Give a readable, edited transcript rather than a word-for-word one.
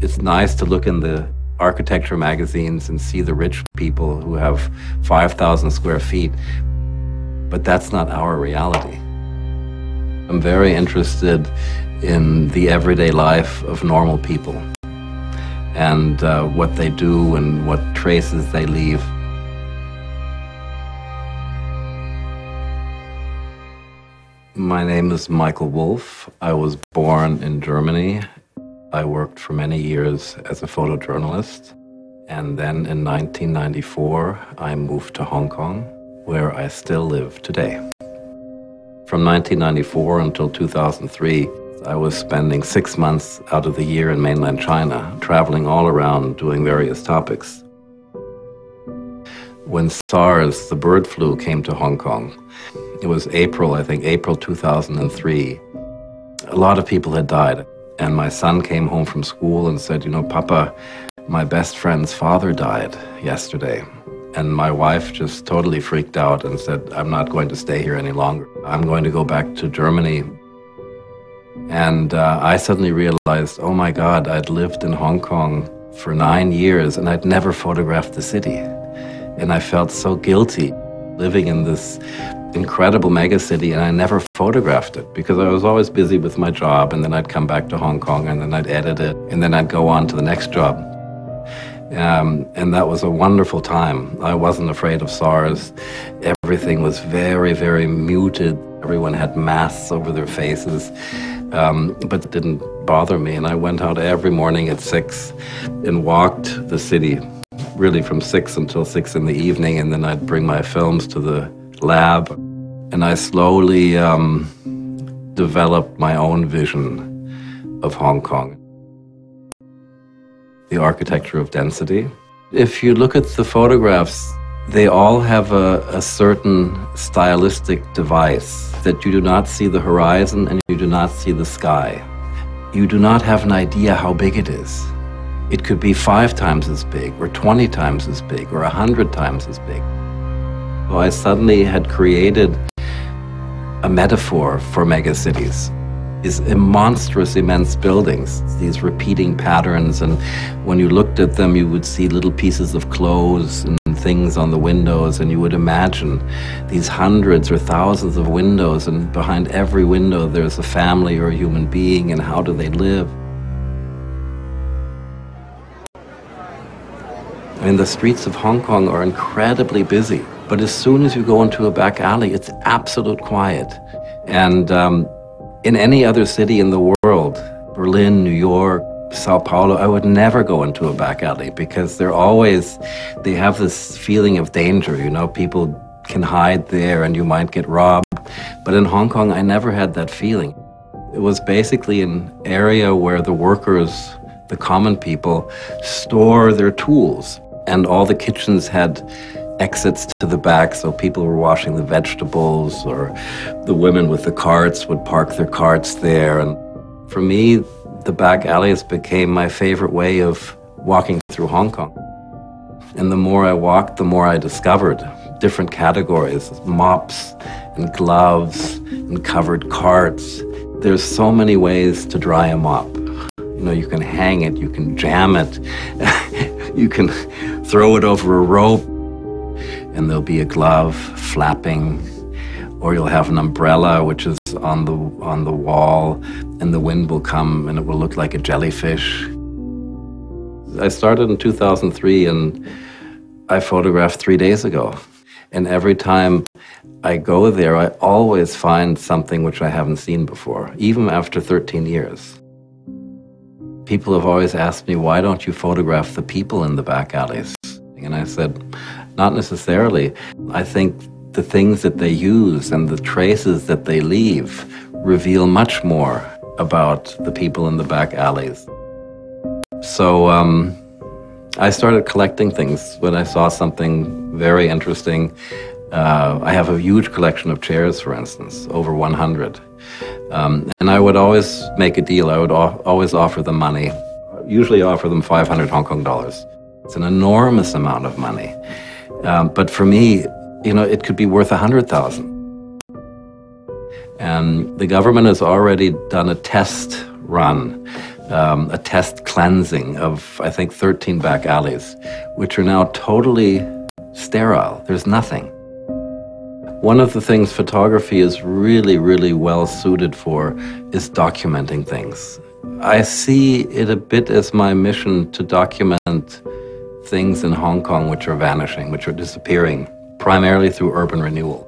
It's nice to look in the architecture magazines and see the rich people who have 5,000 square feet, but that's not our reality. I'm very interested in the everyday life of normal people and what they do and what traces they leave. My name is Michael Wolf. I was born in Germany. I worked for many years as a photojournalist. And then in 1994, I moved to Hong Kong, where I still live today. From 1994 until 2003, I was spending 6 months out of the year in mainland China, traveling all around doing various topics. When SARS, the bird flu, came to Hong Kong, it was April, I think, April 2003. A lot of people had died. And my son came home from school and said, you know, Papa, my best friend's father died yesterday. And my wife just totally freaked out and said, I'm not going to stay here any longer. I'm going to go back to Germany. And I suddenly realized, oh my God, I'd lived in Hong Kong for 9 years and I'd never photographed the city. And I felt so guilty living in this incredible megacity, and I never photographed it because I was always busy with my job, and then I'd come back to Hong Kong and then I'd edit it and then I'd go on to the next job. And that was a wonderful time. I wasn't afraid of SARS. Everything was very, very muted. Everyone had masks over their faces, but it didn't bother me. And I went out every morning at 6 and walked the city, really from 6 until 6 in the evening, and then I'd bring my films to the lab, and I slowly developed my own vision of Hong Kong. The architecture of density. If you look at the photographs, they all have a certain stylistic device that you do not see the horizon and you do not see the sky. You do not have an idea how big it is. It could be 5 times as big, or 20 times as big, or 100 times as big. So I suddenly had created a metaphor for megacities. These monstrous, immense buildings, these repeating patterns, and when you looked at them, you would see little pieces of clothes and things on the windows, and you would imagine these hundreds or thousands of windows, and behind every window there's a family or a human being, and how do they live? I mean, the streets of Hong Kong are incredibly busy. But as soon as you go into a back alley, it's absolute quiet. And in any other city in the world, Berlin, New York, Sao Paulo, I would never go into a back alley because they have this feeling of danger, you know, people can hide there and you might get robbed. But in Hong Kong, I never had that feeling. It was basically an area where the workers, the common people, store their tools. And all the kitchens had exits to the back, so people were washing the vegetables, or the women with the carts would park their carts there. And for me, the back alleys became my favorite way of walking through Hong Kong. And the more I walked, the more I discovered different categories, mops and gloves and covered carts. There's so many ways to dry a mop. You know, you can hang it, you can jam it, you can throw it over a rope, and there'll be a glove flapping, or you'll have an umbrella which is on the wall, and the wind will come and it will look like a jellyfish. I started in 2003 and I photographed 3 days ago. And every time I go there, I always find something which I haven't seen before, even after 13 years. People have always asked me, why don't you photograph the people in the back alleys? And I said, not necessarily. I think the things that they use and the traces that they leave reveal much more about the people in the back alleys. So I started collecting things when I saw something very interesting. I have a huge collection of chairs, for instance, over 100. And I would always make a deal. I would always offer them money. Usually offer them 500 Hong Kong dollars. It's an enormous amount of money. But for me, you know, it could be worth 100,000. And the government has already done a test run a test cleansing of, I think, 13 back alleys, which are now totally sterile. There's nothing. One of the things photography is really, really well suited for is documenting things. I see it a bit as my mission to document things in Hong Kong which are vanishing, which are disappearing, primarily through urban renewal.